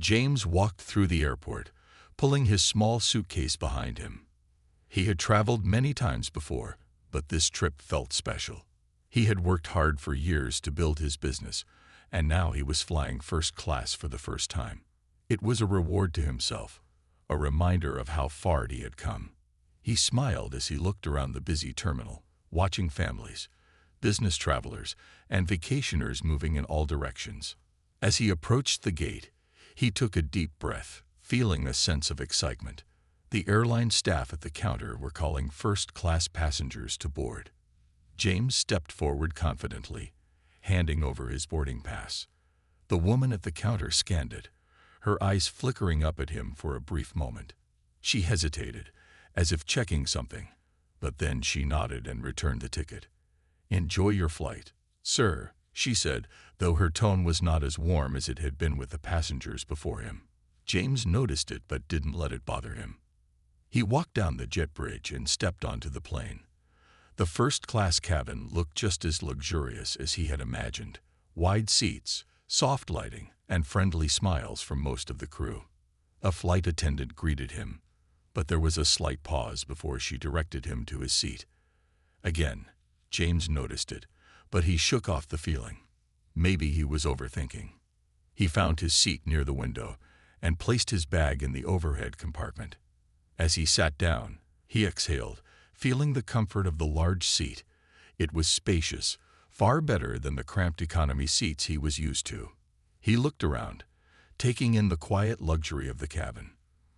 James walked through the airport, pulling his small suitcase behind him. He had traveled many times before, but this trip felt special. He had worked hard for years to build his business, and now he was flying first class for the first time. It was a reward to himself, a reminder of how far he had come. He smiled as he looked around the busy terminal, watching families, business travelers, and vacationers moving in all directions. As he approached the gate, he took a deep breath, feeling a sense of excitement. The airline staff at the counter were calling first-class passengers to board. James stepped forward confidently, handing over his boarding pass. The woman at the counter scanned it, her eyes flickering up at him for a brief moment. She hesitated, as if checking something, but then she nodded and returned the ticket. "Enjoy your flight, sir," she said, though her tone was not as warm as it had been with the passengers before him. James noticed it but didn't let it bother him. He walked down the jet bridge and stepped onto the plane. The first-class cabin looked just as luxurious as he had imagined. Wide seats, soft lighting, and friendly smiles from most of the crew. A flight attendant greeted him, but there was a slight pause before she directed him to his seat. Again, James noticed it, but he shook off the feeling. Maybe he was overthinking. He found his seat near the window and placed his bag in the overhead compartment. As he sat down, he exhaled, feeling the comfort of the large seat. It was spacious, far better than the cramped economy seats he was used to. He looked around, taking in the quiet luxury of the cabin.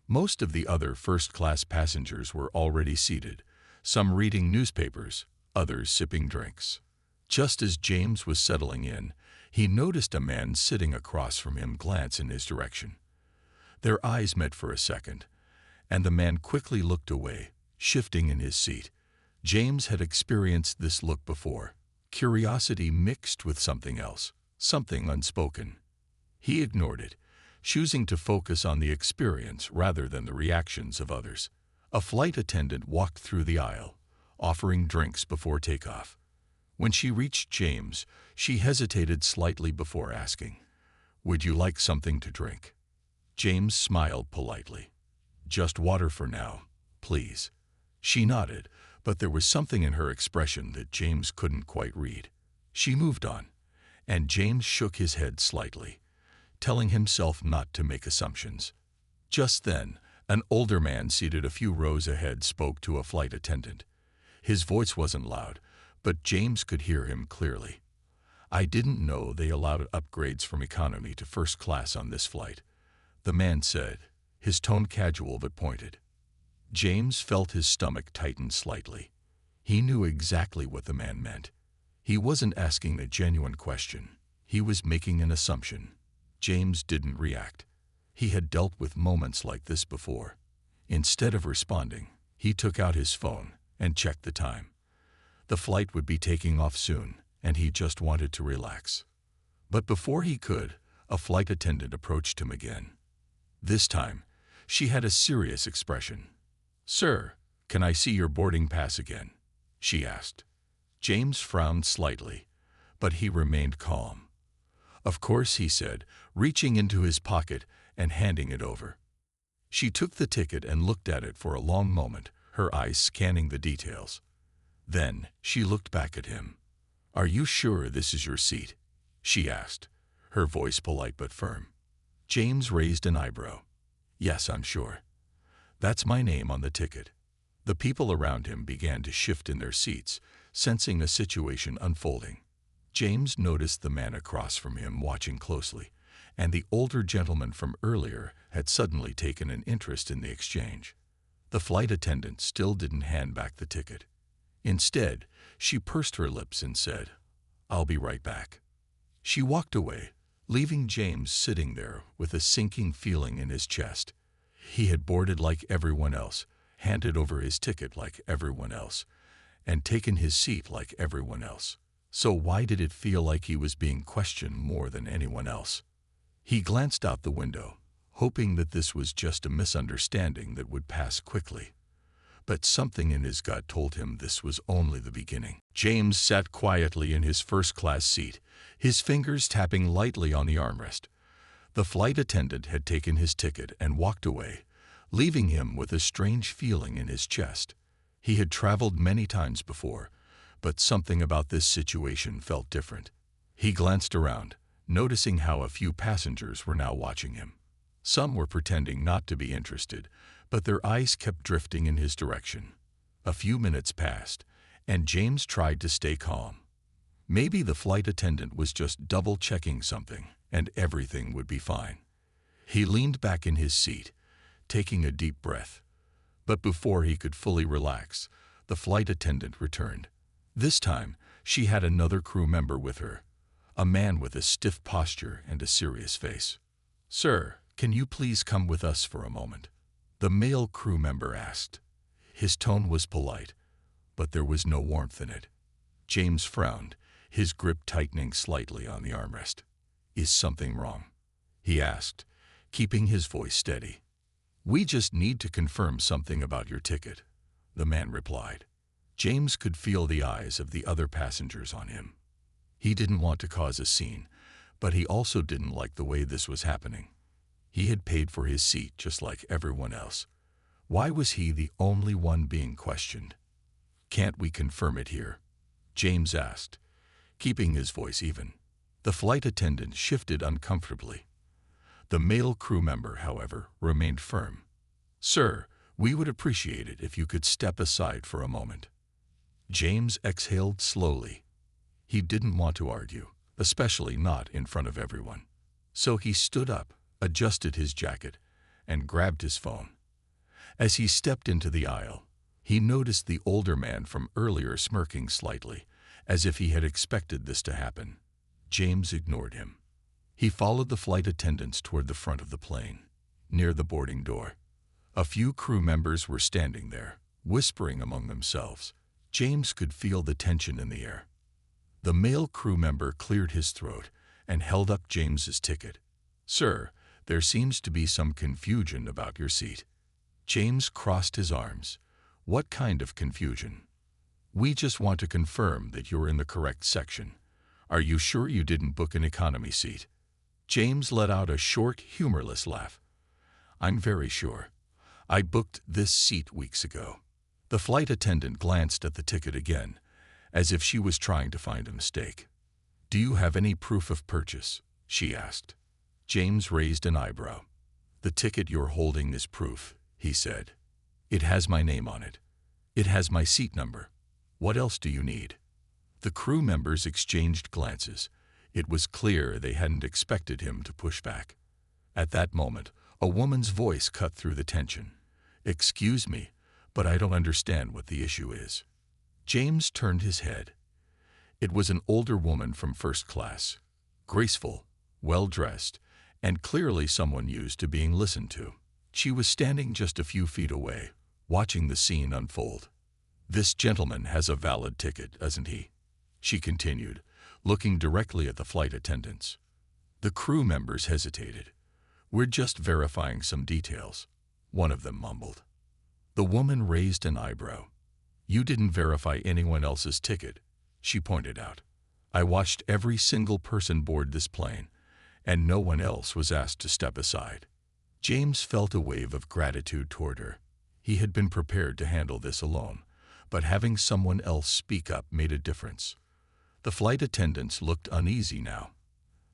Most of the other first-class passengers were already seated, some reading newspapers, others sipping drinks. Just as James was settling in, he noticed a man sitting across from him glance in his direction. Their eyes met for a second, and the man quickly looked away, shifting in his seat. James had experienced this look before, curiosity mixed with something else, something unspoken. He ignored it, choosing to focus on the experience rather than the reactions of others. A flight attendant walked through the aisle, offering drinks before takeoff. When she reached James, she hesitated slightly before asking, "Would you like something to drink?" James smiled politely. "Just water for now, please." She nodded, but there was something in her expression that James couldn't quite read. She moved on, and James shook his head slightly, telling himself not to make assumptions. Just then, an older man seated a few rows ahead spoke to a flight attendant. His voice wasn't loud, but James could hear him clearly. "I didn't know they allowed upgrades from economy to first class on this flight," the man said, his tone casual but pointed. James felt his stomach tighten slightly. He knew exactly what the man meant. He wasn't asking a genuine question. He was making an assumption. James didn't react. He had dealt with moments like this before. Instead of responding, he took out his phone and checked the time. The flight would be taking off soon, and he just wanted to relax. But before he could, a flight attendant approached him again. This time, she had a serious expression. "Sir, can I see your boarding pass again?" she asked. James frowned slightly, but he remained calm. "Of course," he said, reaching into his pocket and handing it over. She took the ticket and looked at it for a long moment, her eyes scanning the details. Then she looked back at him. "Are you sure this is your seat?" she asked, her voice polite but firm. James raised an eyebrow. "Yes, I'm sure. That's my name on the ticket." The people around him began to shift in their seats, sensing a situation unfolding. James noticed the man across from him watching closely, and the older gentleman from earlier had suddenly taken an interest in the exchange. The flight attendant still didn't hand back the ticket. Instead, she pursed her lips and said, "I'll be right back." She walked away, leaving James sitting there with a sinking feeling in his chest. He had boarded like everyone else, handed over his ticket like everyone else, and taken his seat like everyone else. So why did it feel like he was being questioned more than anyone else? He glanced out the window, hoping that this was just a misunderstanding that would pass quickly. But something in his gut told him this was only the beginning. James sat quietly in his first-class seat, his fingers tapping lightly on the armrest. The flight attendant had taken his ticket and walked away, leaving him with a strange feeling in his chest. He had traveled many times before, but something about this situation felt different. He glanced around, noticing how a few passengers were now watching him. Some were pretending not to be interested, but their eyes kept drifting in his direction. A few minutes passed, and James tried to stay calm. Maybe the flight attendant was just double-checking something, and everything would be fine. He leaned back in his seat, taking a deep breath. But before he could fully relax, the flight attendant returned. This time, she had another crew member with her, a man with a stiff posture and a serious face. "Sir, can you please come with us for a moment?" the male crew member asked. His tone was polite, but there was no warmth in it. James frowned, his grip tightening slightly on the armrest. "Is something wrong?" he asked, keeping his voice steady. "We just need to confirm something about your ticket," the man replied. James could feel the eyes of the other passengers on him. He didn't want to cause a scene, but he also didn't like the way this was happening. He had paid for his seat just like everyone else. Why was he the only one being questioned? "Can't we confirm it here?" James asked, keeping his voice even. The flight attendant shifted uncomfortably. The male crew member, however, remained firm. "Sir, we would appreciate it if you could step aside for a moment." James exhaled slowly. He didn't want to argue, especially not in front of everyone. So he stood up, adjusted his jacket, and grabbed his phone. As he stepped into the aisle, he noticed the older man from earlier smirking slightly, as if he had expected this to happen. James ignored him. He followed the flight attendants toward the front of the plane, near the boarding door. A few crew members were standing there, whispering among themselves. James could feel the tension in the air. The male crew member cleared his throat and held up James's ticket. "Sir, there seems to be some confusion about your seat." James crossed his arms. "What kind of confusion?" "We just want to confirm that you're in the correct section. Are you sure you didn't book an economy seat?" James let out a short, humorless laugh. "I'm very sure. I booked this seat weeks ago." The flight attendant glanced at the ticket again, as if she was trying to find a mistake. "Do you have any proof of purchase?" she asked. James raised an eyebrow. "The ticket you're holding is proof," he said. "It has my name on it. It has my seat number. What else do you need?" The crew members exchanged glances. It was clear they hadn't expected him to push back. At that moment, a woman's voice cut through the tension. "Excuse me, but I don't understand what the issue is." James turned his head. It was an older woman from first class, graceful, well-dressed, and clearly someone used to being listened to. She was standing just a few feet away, watching the scene unfold. "This gentleman has a valid ticket, doesn't he?" she continued, looking directly at the flight attendants. The crew members hesitated. "We're just verifying some details," one of them mumbled. The woman raised an eyebrow. "You didn't verify anyone else's ticket," she pointed out. "I watched every single person board this plane, and no one else was asked to step aside." James felt a wave of gratitude toward her. He had been prepared to handle this alone, but having someone else speak up made a difference. The flight attendants looked uneasy now.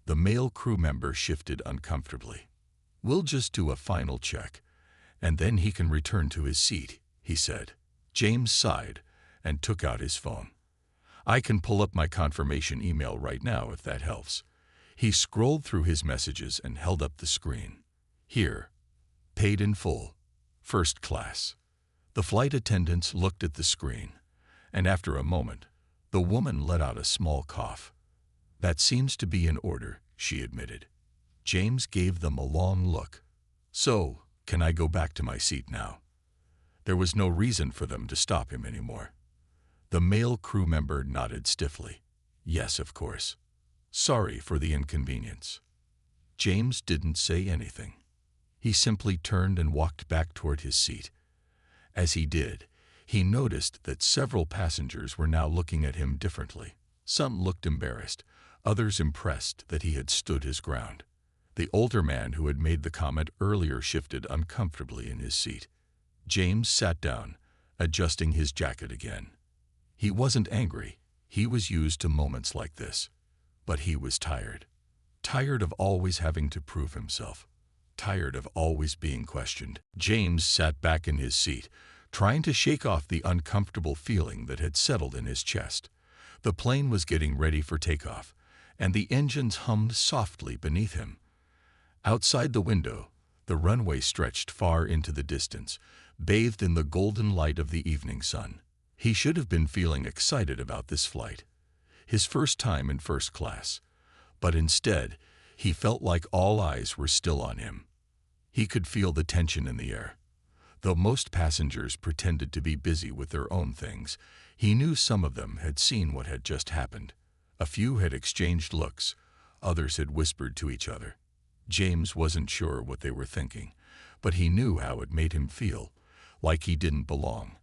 The male crew member shifted uncomfortably. "We'll just do a final check, and then he can return to his seat," he said. James sighed and took out his phone. "I can pull up my confirmation email right now if that helps." He scrolled through his messages and held up the screen. "Here. Paid in full. First class." The flight attendants looked at the screen, and after a moment, the woman let out a small cough. "That seems to be in order," she admitted. James gave them a long look. "So, can I go back to my seat now?" There was no reason for them to stop him anymore. The male crew member nodded stiffly. "Yes, of course. Sorry for the inconvenience." James didn't say anything. He simply turned and walked back toward his seat. As he did, he noticed that several passengers were now looking at him differently. Some looked embarrassed, others impressed that he had stood his ground. The older man who had made the comment earlier shifted uncomfortably in his seat. James sat down, adjusting his jacket again. He wasn't angry. He was used to moments like this. But he was tired. Tired of always having to prove himself. Tired of always being questioned. James sat back in his seat, trying to shake off the uncomfortable feeling that had settled in his chest. The plane was getting ready for takeoff, and the engines hummed softly beneath him. Outside the window, the runway stretched far into the distance, bathed in the golden light of the evening sun. He should have been feeling excited about this flight, his first time in first class. But instead, he felt like all eyes were still on him. He could feel the tension in the air. Though most passengers pretended to be busy with their own things, he knew some of them had seen what had just happened. A few had exchanged looks, others had whispered to each other. James wasn't sure what they were thinking, but he knew how it made him feel, like he didn't belong,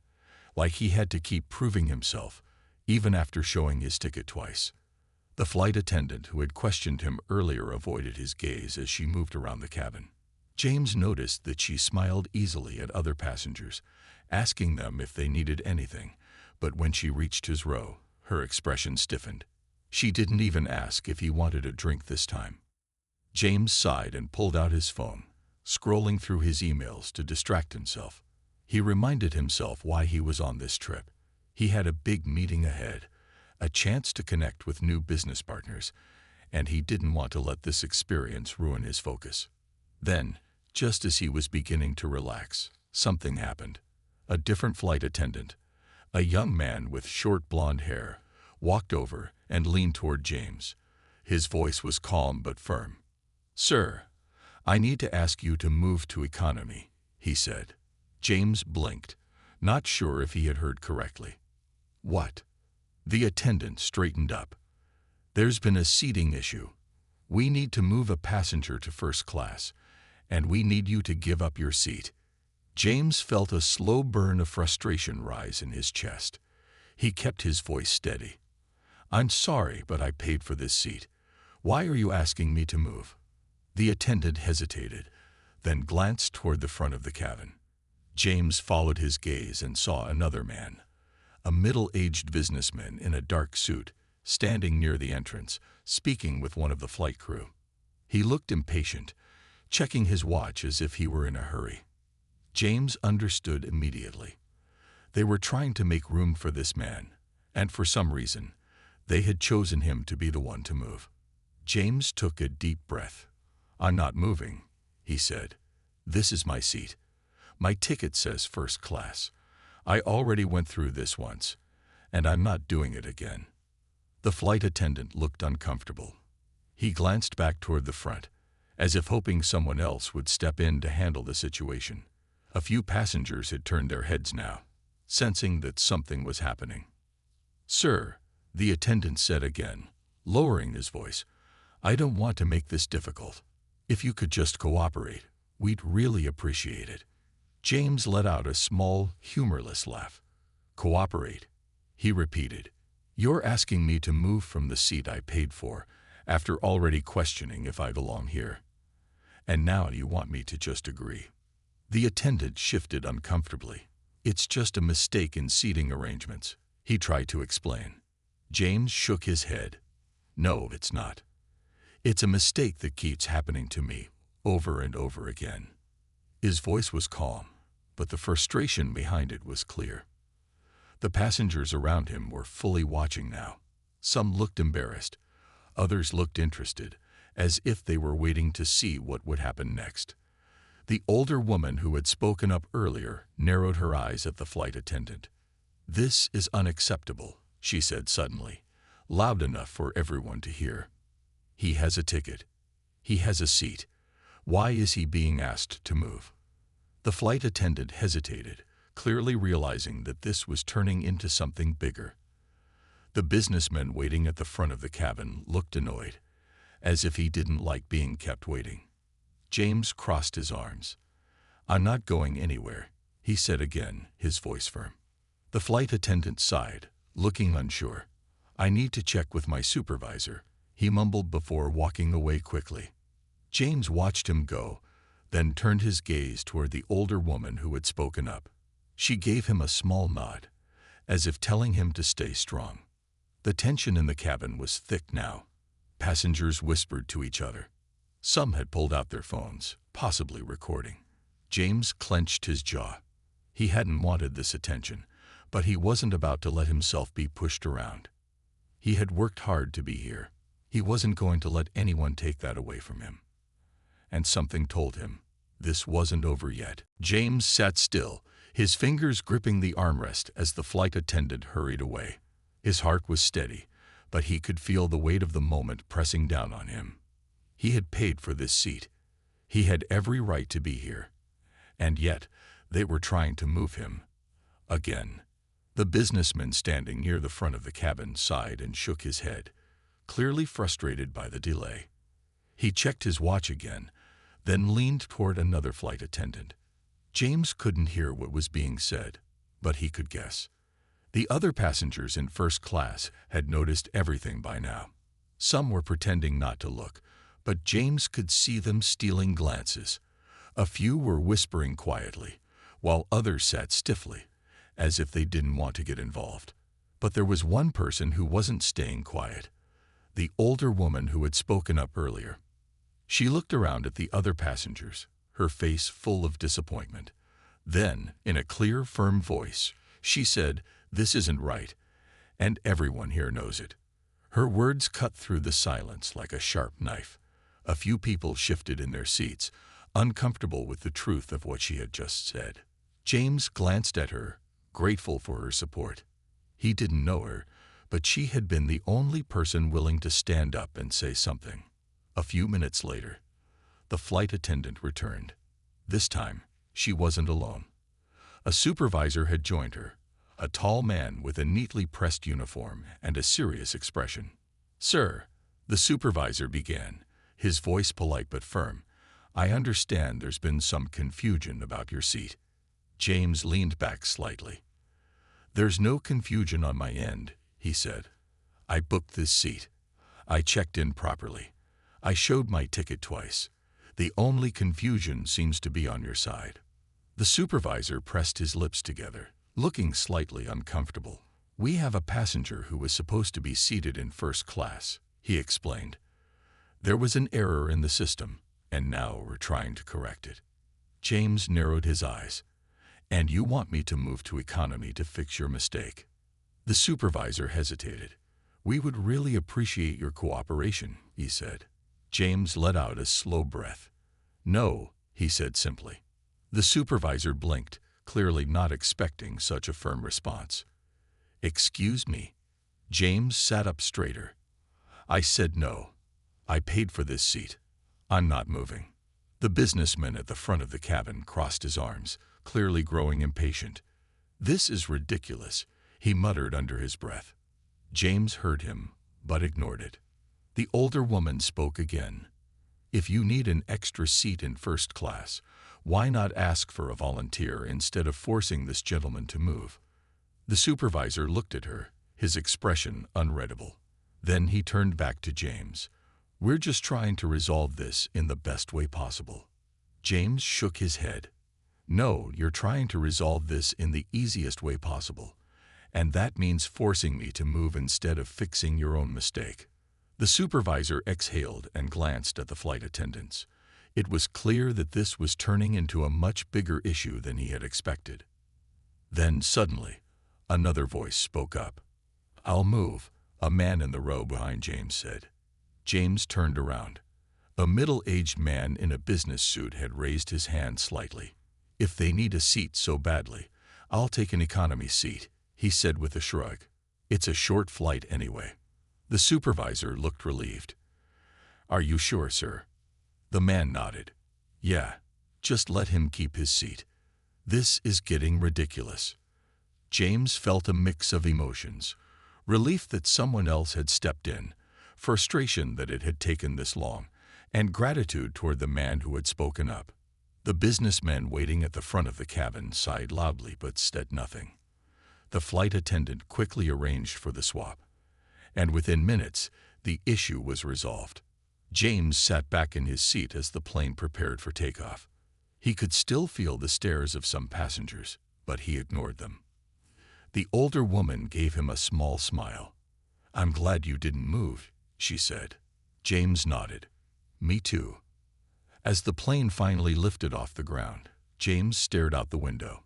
like he had to keep proving himself, even after showing his ticket twice. The flight attendant who had questioned him earlier avoided his gaze as she moved around the cabin. James noticed that she smiled easily at other passengers, asking them if they needed anything, but when she reached his row, her expression stiffened. She didn't even ask if he wanted a drink this time. James sighed and pulled out his phone, scrolling through his emails to distract himself. He reminded himself why he was on this trip. He had a big meeting ahead, a chance to connect with new business partners, and he didn't want to let this experience ruin his focus. Then, just as he was beginning to relax, something happened. A different flight attendant, a young man with short blonde hair, walked over and leaned toward James. His voice was calm but firm. "Sir, I need to ask you to move to economy," he said. James blinked, not sure if he had heard correctly. "What?" The attendant straightened up. "There's been a seating issue. We need to move a passenger to first class, and we need you to give up your seat." James felt a slow burn of frustration rise in his chest. He kept his voice steady. "I'm sorry, but I paid for this seat. Why are you asking me to move?" The attendant hesitated, then glanced toward the front of the cabin. James followed his gaze and saw another man, a middle-aged businessman in a dark suit, standing near the entrance, speaking with one of the flight crew. He looked impatient, checking his watch as if he were in a hurry. James understood immediately. They were trying to make room for this man, and for some reason, they had chosen him to be the one to move. James took a deep breath. "I'm not moving," he said. "This is my seat. My ticket says first class. I already went through this once, and I'm not doing it again." The flight attendant looked uncomfortable. He glanced back toward the front, as if hoping someone else would step in to handle the situation. A few passengers had turned their heads now, sensing that something was happening. "Sir," the attendant said again, lowering his voice, "I don't want to make this difficult. If you could just cooperate, we'd really appreciate it." James let out a small, humorless laugh. "Cooperate," he repeated. "You're asking me to move from the seat I paid for, after already questioning if I belong here. And now you want me to just agree." The attendant shifted uncomfortably. "It's just a mistake in seating arrangements," he tried to explain. James shook his head. "No, it's not. It's a mistake that keeps happening to me, over and over again." His voice was calm, but the frustration behind it was clear. The passengers around him were fully watching now. Some looked embarrassed. Others looked interested, as if they were waiting to see what would happen next. The older woman who had spoken up earlier narrowed her eyes at the flight attendant. "This is unacceptable," she said suddenly, loud enough for everyone to hear. "He has a ticket. He has a seat. Why is he being asked to move?" The flight attendant hesitated, clearly realizing that this was turning into something bigger. The businessman waiting at the front of the cabin looked annoyed, as if he didn't like being kept waiting. James crossed his arms. "I'm not going anywhere," he said again, his voice firm. The flight attendant sighed, looking unsure. "I need to check with my supervisor," he mumbled before walking away quickly. James watched him go, then turned his gaze toward the older woman who had spoken up. She gave him a small nod, as if telling him to stay strong. The tension in the cabin was thick now. Passengers whispered to each other. Some had pulled out their phones, possibly recording. James clenched his jaw. He hadn't wanted this attention, but he wasn't about to let himself be pushed around. He had worked hard to be here. He wasn't going to let anyone take that away from him. And something told him this wasn't over yet. James sat still, his fingers gripping the armrest as the flight attendant hurried away. His heart was steady, but he could feel the weight of the moment pressing down on him. He had paid for this seat. He had every right to be here. And yet, they were trying to move him. Again. The businessman standing near the front of the cabin sighed and shook his head, clearly frustrated by the delay. He checked his watch again, then leaned toward another flight attendant. James couldn't hear what was being said, but he could guess. The other passengers in first class had noticed everything by now. Some were pretending not to look, but James could see them stealing glances. A few were whispering quietly, while others sat stiffly, as if they didn't want to get involved. But there was one person who wasn't staying quiet, the older woman who had spoken up earlier. She looked around at the other passengers, her face full of disappointment. Then, in a clear, firm voice, she said, "This isn't right, and everyone here knows it." Her words cut through the silence like a sharp knife. A few people shifted in their seats, uncomfortable with the truth of what she had just said. James glanced at her, grateful for her support. He didn't know her, but she had been the only person willing to stand up and say something. A few minutes later, the flight attendant returned. This time, she wasn't alone. A supervisor had joined her, a tall man with a neatly pressed uniform and a serious expression. "Sir," the supervisor began, his voice polite but firm, "I understand there's been some confusion about your seat." James leaned back slightly. "There's no confusion on my end," he said. "I booked this seat. I checked in properly. I showed my ticket twice. The only confusion seems to be on your side." The supervisor pressed his lips together, looking slightly uncomfortable. "We have a passenger who was supposed to be seated in first class," he explained. "There was an error in the system, and now we're trying to correct it." James narrowed his eyes. "And you want me to move to economy to fix your mistake?" The supervisor hesitated. "We would really appreciate your cooperation," he said. James let out a slow breath. "No," he said simply. The supervisor blinked, clearly not expecting such a firm response. "Excuse me." James sat up straighter. "I said no. I paid for this seat. I'm not moving." The businessman at the front of the cabin crossed his arms, clearly growing impatient. "This is ridiculous," he muttered under his breath. James heard him, but ignored it. The older woman spoke again. "If you need an extra seat in first class, why not ask for a volunteer instead of forcing this gentleman to move?" The supervisor looked at her, his expression unreadable. Then he turned back to James. "We're just trying to resolve this in the best way possible." James shook his head. "No, you're trying to resolve this in the easiest way possible, and that means forcing me to move instead of fixing your own mistake." The supervisor exhaled and glanced at the flight attendants. It was clear that this was turning into a much bigger issue than he had expected. Then suddenly, another voice spoke up. "I'll move," a man in the row behind James said. James turned around. A middle-aged man in a business suit had raised his hand slightly. "If they need a seat so badly, I'll take an economy seat," he said with a shrug. "It's a short flight anyway." The supervisor looked relieved. "Are you sure, sir?" The man nodded. "Yeah, just let him keep his seat. This is getting ridiculous." James felt a mix of emotions: relief that someone else had stepped in, frustration that it had taken this long, and gratitude toward the man who had spoken up. The businessman waiting at the front of the cabin sighed loudly but said nothing. The flight attendant quickly arranged for the swap, and within minutes, the issue was resolved. James sat back in his seat as the plane prepared for takeoff. He could still feel the stares of some passengers, but he ignored them. The older woman gave him a small smile. "I'm glad you didn't move," she said. James nodded. "Me too." As the plane finally lifted off the ground, James stared out the window,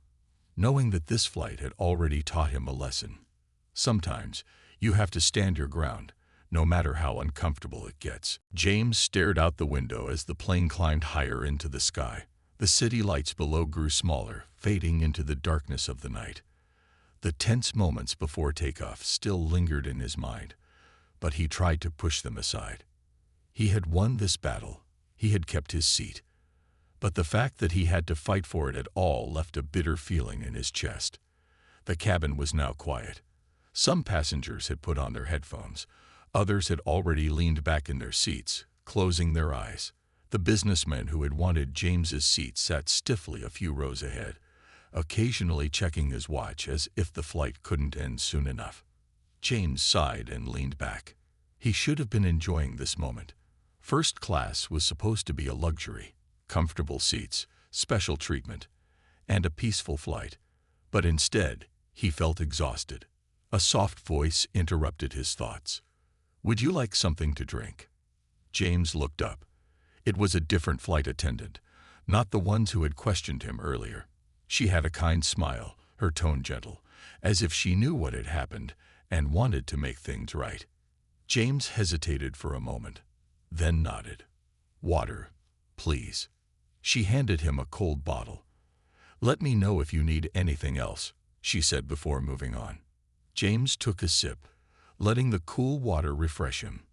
knowing that this flight had already taught him a lesson. Sometimes you have to stand your ground, no matter how uncomfortable it gets. James stared out the window as the plane climbed higher into the sky. The city lights below grew smaller, fading into the darkness of the night. The tense moments before takeoff still lingered in his mind, but he tried to push them aside. He had won this battle. He had kept his seat. But the fact that he had to fight for it at all left a bitter feeling in his chest. The cabin was now quiet. Some passengers had put on their headphones. Others had already leaned back in their seats, closing their eyes. The businessman who had wanted James's seat sat stiffly a few rows ahead, occasionally checking his watch as if the flight couldn't end soon enough. James sighed and leaned back. He should have been enjoying this moment. First class was supposed to be a luxury, comfortable seats, special treatment, and a peaceful flight. But instead, he felt exhausted. A soft voice interrupted his thoughts. "Would you like something to drink?" James looked up. It was a different flight attendant, not the ones who had questioned him earlier. She had a kind smile, her tone gentle, as if she knew what had happened and wanted to make things right. James hesitated for a moment, then nodded. "Water, please." She handed him a cold bottle. "Let me know if you need anything else," she said before moving on. James took a sip, letting the cool water refresh him.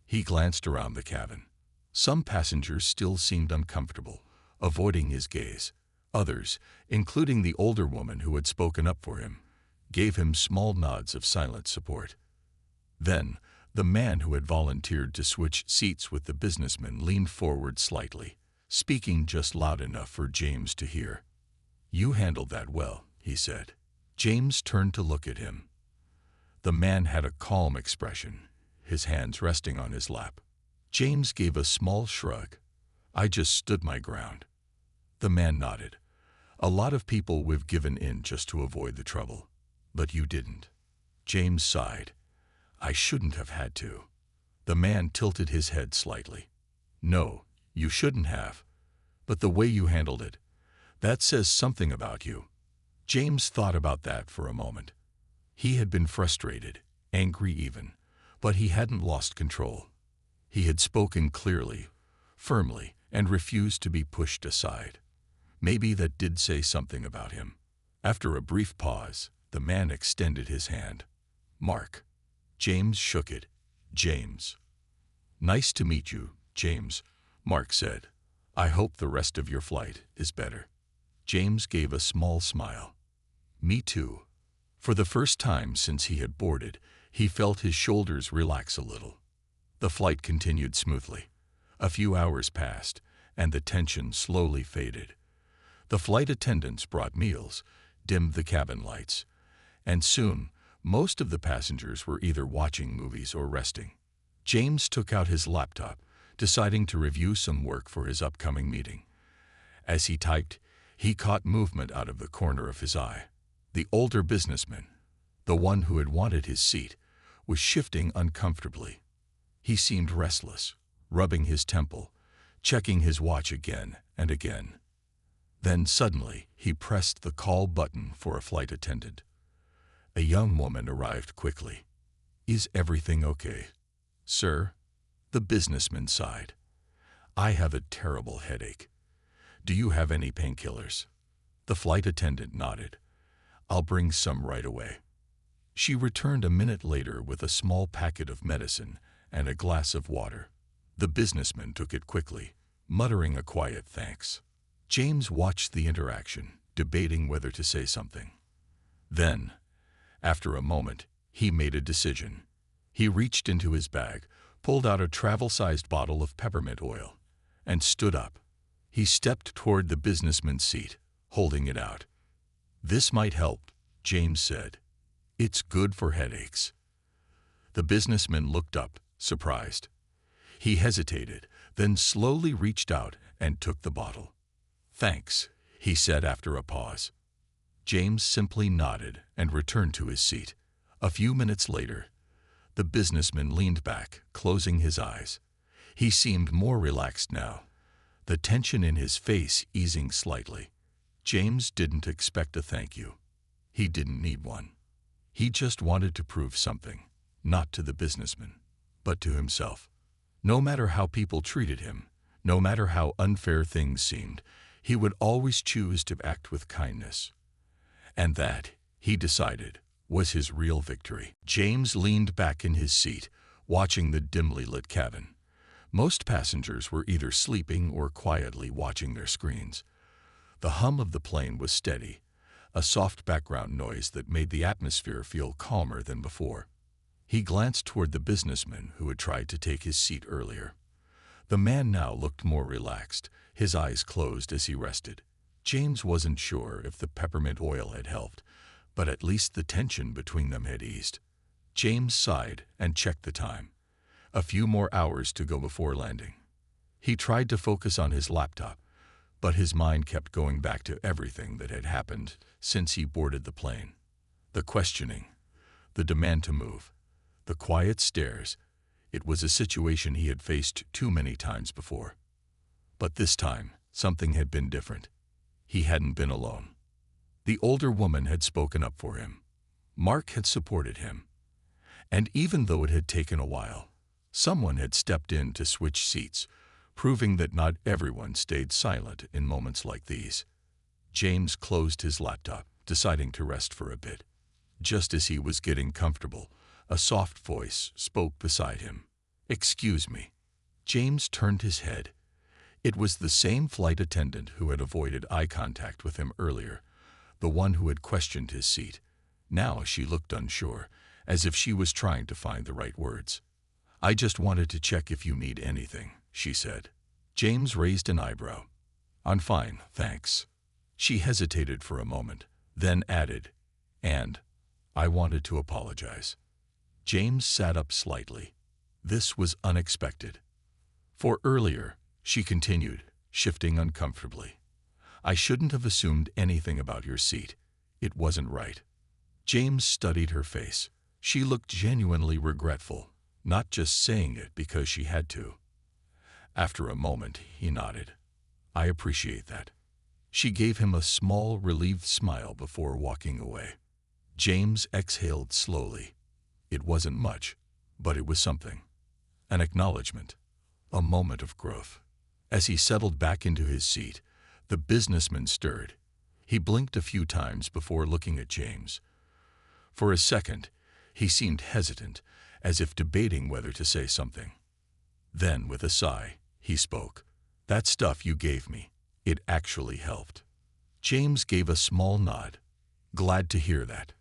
He glanced around the cabin. Some passengers still seemed uncomfortable, avoiding his gaze. Others, including the older woman who had spoken up for him, gave him small nods of silent support. Then, the man who had volunteered to switch seats with the businessman leaned forward slightly, speaking just loud enough for James to hear. "You handled that well," he said. James turned to look at him. The man had a calm expression, his hands resting on his lap. James gave a small shrug. "I just stood my ground." The man nodded. "A lot of people would have given in just to avoid the trouble, but you didn't." James sighed. "I shouldn't have had to." The man tilted his head slightly. "No, you shouldn't have. But the way you handled it, that says something about you." James thought about that for a moment. He had been frustrated, angry even, but he hadn't lost control. He had spoken clearly, firmly, and refused to be pushed aside. Maybe that did say something about him. After a brief pause, the man extended his hand. "Mark." James shook it. "James." "Nice to meet you, James," Mark said. "I hope the rest of your flight is better." James gave a small smile. "Me too." For the first time since he had boarded, he felt his shoulders relax a little. The flight continued smoothly. A few hours passed, and the tension slowly faded. The flight attendants brought meals, dimmed the cabin lights, and soon most of the passengers were either watching movies or resting. James took out his laptop, deciding to review some work for his upcoming meeting. As he typed, he caught movement out of the corner of his eye. The older businessman, the one who had wanted his seat, was shifting uncomfortably. He seemed restless, rubbing his temple, checking his watch again and again. Then suddenly he pressed the call button for a flight attendant. A young woman arrived quickly. "Is everything okay?" "Sir?" The businessman sighed. "I have a terrible headache. Do you have any painkillers?" The flight attendant nodded. "I'll bring some right away." She returned a minute later with a small packet of medicine and a glass of water. The businessman took it quickly, muttering a quiet thanks. James watched the interaction, debating whether to say something. Then, after a moment, he made a decision. He reached into his bag, pulled out a travel-sized bottle of peppermint oil, and stood up. He stepped toward the businessman's seat, holding it out. "This might help," James said. "It's good for headaches." The businessman looked up, surprised. He hesitated, then slowly reached out and took the bottle. "Thanks," he said after a pause. James simply nodded and returned to his seat. A few minutes later, the businessman leaned back, closing his eyes. He seemed more relaxed now, the tension in his face easing slightly. James didn't expect a thank you. He didn't need one. He just wanted to prove something, not to the businessman, but to himself. No matter how people treated him, no matter how unfair things seemed, he would always choose to act with kindness. And that, he decided, was his real victory. James leaned back in his seat, watching the dimly lit cabin. Most passengers were either sleeping or quietly watching their screens. The hum of the plane was steady, a soft background noise that made the atmosphere feel calmer than before. He glanced toward the businessman who had tried to take his seat earlier. The man now looked more relaxed, his eyes closed as he rested. James wasn't sure if the peppermint oil had helped, but at least the tension between them had eased. James sighed and checked the time. A few more hours to go before landing. He tried to focus on his laptop, but his mind kept going back to everything that had happened since he boarded the plane. The questioning, the demand to move, the quiet stares. It was a situation he had faced too many times before. But this time, something had been different. He hadn't been alone. The older woman had spoken up for him. Mark had supported him. And even though it had taken a while, someone had stepped in to switch seats, proving that not everyone stayed silent in moments like these. James closed his laptop, deciding to rest for a bit. Just as he was getting comfortable, a soft voice spoke beside him. "Excuse me." James turned his head. It was the same flight attendant who had avoided eye contact with him earlier, the one who had questioned his seat. Now she looked unsure, as if she was trying to find the right words. "I just wanted to check if you need anything," she said. James raised an eyebrow. "I'm fine, thanks." She hesitated for a moment, then added, "And I wanted to apologize." James sat up slightly. This was unexpected. For earlier, she continued, shifting uncomfortably. "I shouldn't have assumed anything about your seat. It wasn't right." James studied her face. She looked genuinely regretful, not just saying it because she had to. After a moment, he nodded. "I appreciate that." She gave him a small, relieved smile before walking away. James exhaled slowly. It wasn't much, but it was something. An acknowledgement. A moment of growth. As he settled back into his seat, the businessman stirred. He blinked a few times before looking at James. For a second, he seemed hesitant, as if debating whether to say something. Then, with a sigh, he spoke. "That stuff you gave me, it actually helped." James gave a small nod. "Glad to hear that."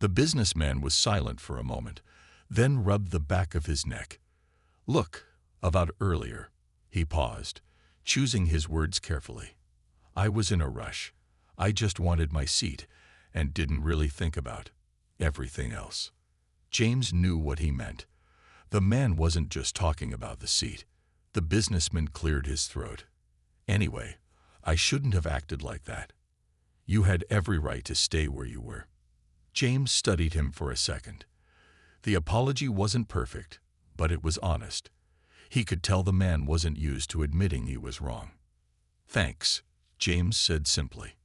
The businessman was silent for a moment, then rubbed the back of his neck. "Look, about earlier." He paused, choosing his words carefully. "I was in a rush. I just wanted my seat and didn't really think about everything else." James knew what he meant. The man wasn't just talking about the seat. The businessman cleared his throat. "Anyway, I shouldn't have acted like that. You had every right to stay where you were." James studied him for a second. The apology wasn't perfect, but it was honest. He could tell the man wasn't used to admitting he was wrong. "Thanks," James said simply.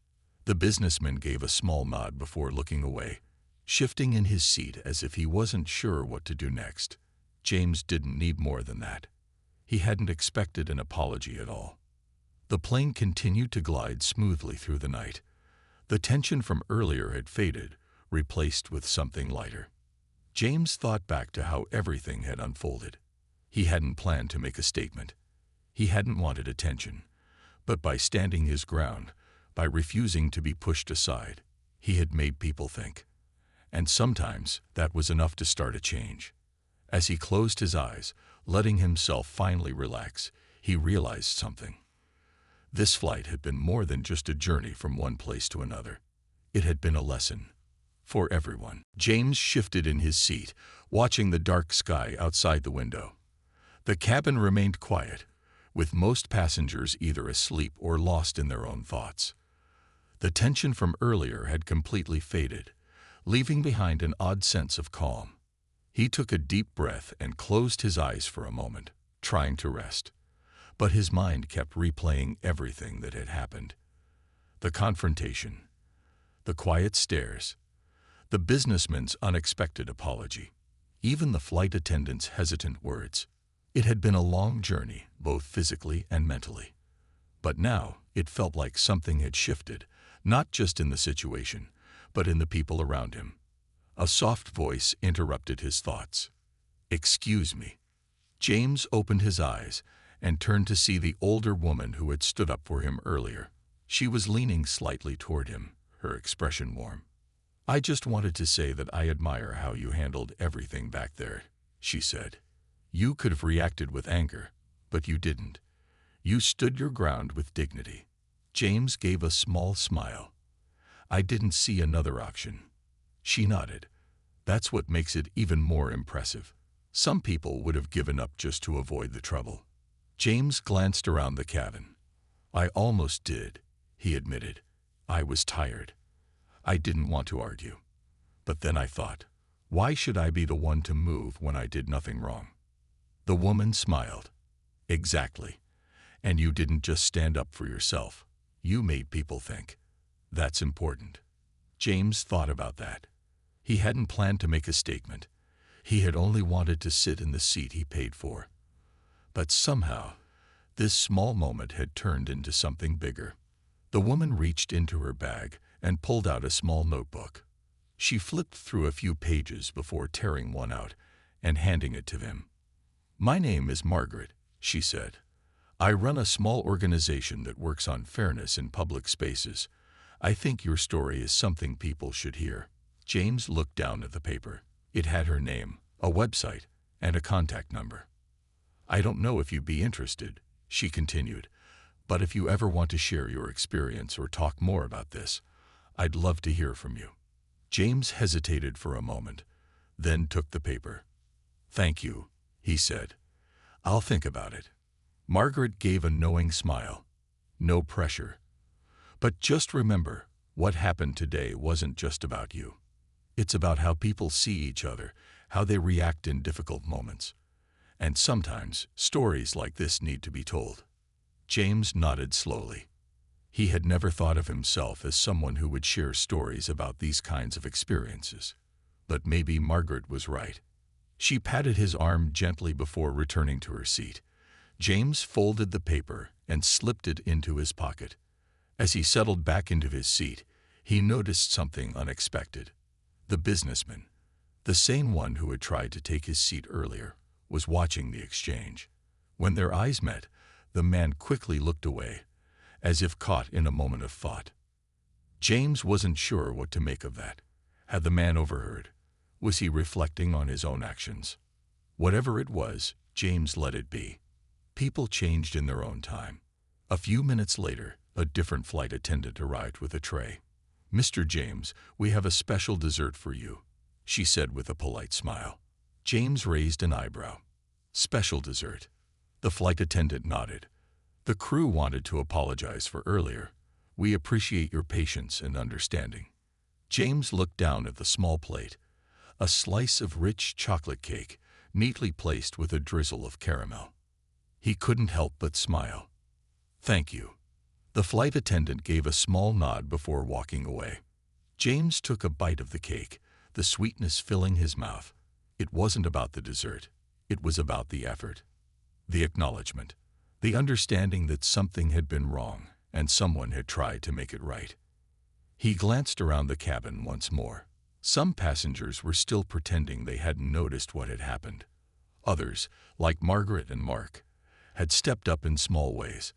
The businessman gave a small nod before looking away, shifting in his seat as if he wasn't sure what to do next. James didn't need more than that. He hadn't expected an apology at all. The plane continued to glide smoothly through the night. The tension from earlier had faded, replaced with something lighter. James thought back to how everything had unfolded. He hadn't planned to make a statement. He hadn't wanted attention. But by standing his ground, by refusing to be pushed aside, he had made people think. And sometimes that was enough to start a change. As he closed his eyes, letting himself finally relax, he realized something. This flight had been more than just a journey from one place to another. It had been a lesson. For everyone. James shifted in his seat, watching the dark sky outside the window. The cabin remained quiet, with most passengers either asleep or lost in their own thoughts. The tension from earlier had completely faded, leaving behind an odd sense of calm. He took a deep breath and closed his eyes for a moment, trying to rest. But his mind kept replaying everything that had happened. The confrontation, the quiet stares, the businessman's unexpected apology, even the flight attendant's hesitant words. It had been a long journey, both physically and mentally. But now it felt like something had shifted, not just in the situation, but in the people around him. A soft voice interrupted his thoughts. "Excuse me." James opened his eyes and turned to see the older woman who had stood up for him earlier. She was leaning slightly toward him, her expression warm. "I just wanted to say that I admire how you handled everything back there," she said. "You could have reacted with anger, but you didn't. You stood your ground with dignity." James gave a small smile. "I didn't see another option." She nodded. "That's what makes it even more impressive. Some people would have given up just to avoid the trouble." James glanced around the cabin. "I almost did," he admitted. "I was tired. I didn't want to argue. But then I thought, why should I be the one to move when I did nothing wrong?" The woman smiled. "Exactly. And you didn't just stand up for yourself. You made people think. That's important." James thought about that. He hadn't planned to make a statement. He had only wanted to sit in the seat he paid for. But somehow, this small moment had turned into something bigger. The woman reached into her bag and pulled out a small notebook. She flipped through a few pages before tearing one out and handing it to him. "My name is Margaret," she said. "I run a small organization that works on fairness in public spaces. I think your story is something people should hear." James looked down at the paper. It had her name, a website, and a contact number. "I don't know if you'd be interested," she continued, "but if you ever want to share your experience or talk more about this, I'd love to hear from you." James hesitated for a moment, then took the paper. "Thank you," he said. "I'll think about it." Margaret gave a knowing smile. "No pressure. But just remember, what happened today wasn't just about you. It's about how people see each other, how they react in difficult moments. And sometimes, stories like this need to be told." James nodded slowly. He had never thought of himself as someone who would share stories about these kinds of experiences. But maybe Margaret was right. She patted his arm gently before returning to her seat. James folded the paper and slipped it into his pocket. As he settled back into his seat, he noticed something unexpected. The businessman, the same one who had tried to take his seat earlier, was watching the exchange. When their eyes met, the man quickly looked away, as if caught in a moment of thought. James wasn't sure what to make of that. Had the man overheard? Was he reflecting on his own actions? Whatever it was, James let it be. People changed in their own time. A few minutes later, a different flight attendant arrived with a tray. "Mr. James, we have a special dessert for you," she said with a polite smile. James raised an eyebrow. "Special dessert?" The flight attendant nodded. "The crew wanted to apologize for earlier. We appreciate your patience and understanding." James looked down at the small plate, a slice of rich chocolate cake, neatly placed with a drizzle of caramel. He couldn't help but smile. "Thank you." The flight attendant gave a small nod before walking away. James took a bite of the cake, the sweetness filling his mouth. It wasn't about the dessert. It was about the effort, the acknowledgement, the understanding that something had been wrong and someone had tried to make it right. He glanced around the cabin once more. Some passengers were still pretending they hadn't noticed what had happened. Others, like Margaret and Mark, had stepped up in small ways.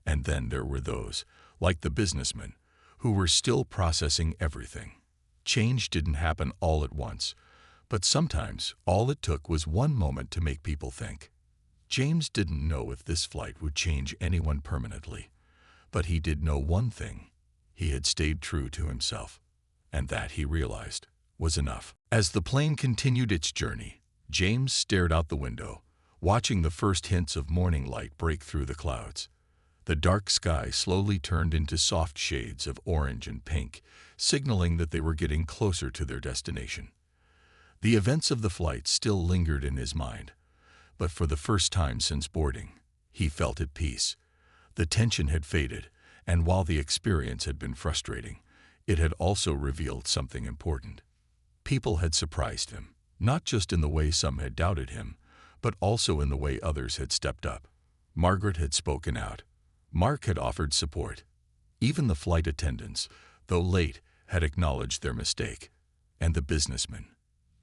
And then there were those, like the businessman, who were still processing everything. Change didn't happen all at once, but sometimes all it took was one moment to make people think. James didn't know if this flight would change anyone permanently, but he did know one thing. He had stayed true to himself, and that, he realized, was enough. As the plane continued its journey, James stared out the window, watching the first hints of morning light break through the clouds. The dark sky slowly turned into soft shades of orange and pink, signaling that they were getting closer to their destination. The events of the flight still lingered in his mind, but for the first time since boarding, he felt at peace. The tension had faded, and while the experience had been frustrating, it had also revealed something important. People had surprised him, not just in the way some had doubted him, but also in the way others had stepped up. Margaret had spoken out. Mark had offered support. Even the flight attendants, though late, had acknowledged their mistake. And the businessman.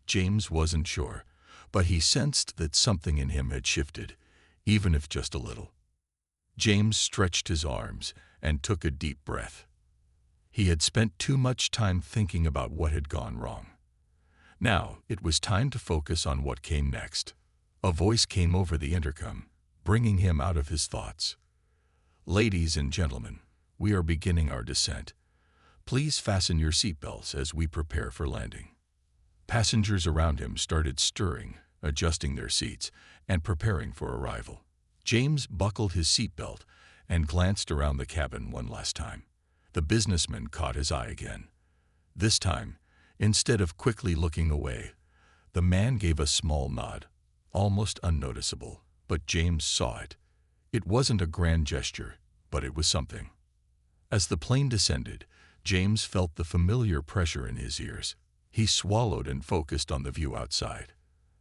James wasn't sure, but he sensed that something in him had shifted, even if just a little. James stretched his arms and took a deep breath. He had spent too much time thinking about what had gone wrong. Now it was time to focus on what came next. A voice came over the intercom, bringing him out of his thoughts. "Ladies and gentlemen, we are beginning our descent. Please fasten your seatbelts as we prepare for landing." Passengers around him started stirring, adjusting their seats, and preparing for arrival. James buckled his seatbelt and glanced around the cabin one last time. The businessman caught his eye again. This time, instead of quickly looking away, the man gave a small nod, almost unnoticeable, but James saw it. It wasn't a grand gesture, but it was something. As the plane descended, James felt the familiar pressure in his ears. He swallowed and focused on the view outside.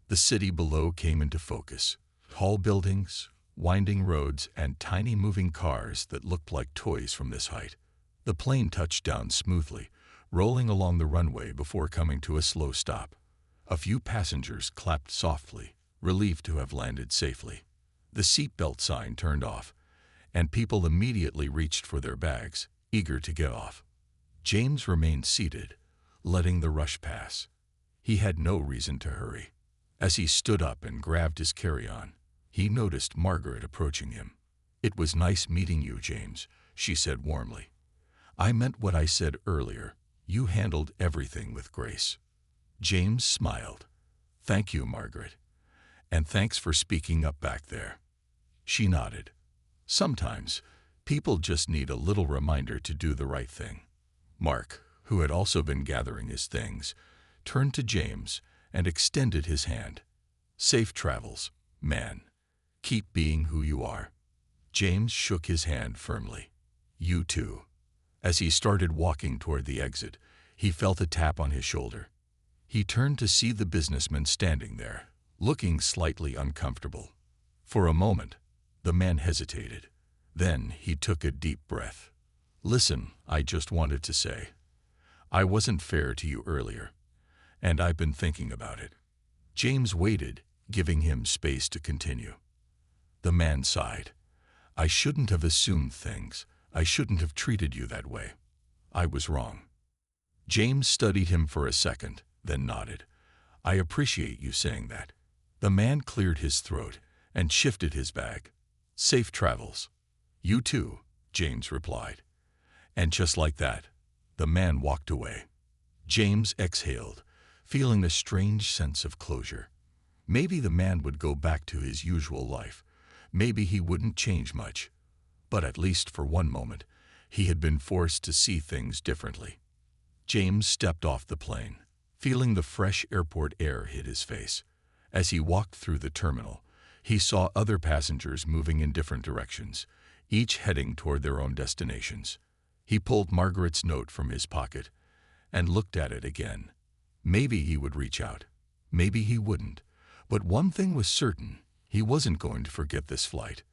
The city below came into focus. Tall buildings, winding roads, and tiny moving cars that looked like toys from this height. The plane touched down smoothly, rolling along the runway before coming to a slow stop. A few passengers clapped softly, relieved to have landed safely. The seatbelt sign turned off, and people immediately reached for their bags, eager to get off. James remained seated, letting the rush pass. He had no reason to hurry. As he stood up and grabbed his carry-on, he noticed Margaret approaching him. "It was nice meeting you, James," she said warmly. "I meant what I said earlier. You handled everything with grace." James smiled. "Thank you, Margaret. And thanks for speaking up back there." She nodded. Sometimes, people just need a little reminder to do the right thing. Mark, who had also been gathering his things, turned to James and extended his hand. "Safe travels, man. Keep being who you are." James shook his hand firmly. "You too." As he started walking toward the exit, he felt a tap on his shoulder. He turned to see the businessman standing there, looking slightly uncomfortable. For a moment, the man hesitated. Then he took a deep breath. "Listen, I just wanted to say, I wasn't fair to you earlier, and I've been thinking about it." James waited, giving him space to continue. The man sighed. "I shouldn't have assumed things. I shouldn't have treated you that way. I was wrong." James studied him for a second, then nodded. "I appreciate you saying that." The man cleared his throat and shifted his bag. "Safe travels." "You too," James replied. And just like that, the man walked away. James exhaled, feeling a strange sense of closure. Maybe the man would go back to his usual life. Maybe he wouldn't change much. But at least for one moment, he had been forced to see things differently. James stepped off the plane, feeling the fresh airport air hit his face. As he walked through the terminal, he saw other passengers moving in different directions, each heading toward their own destinations. He pulled Margaret's note from his pocket and looked at it again. Maybe he would reach out. Maybe he wouldn't. But one thing was certain, he wasn't going to forget this flight.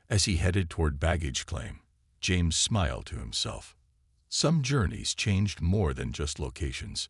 As he headed toward baggage claim, James smiled to himself. Some journeys changed more than just locations.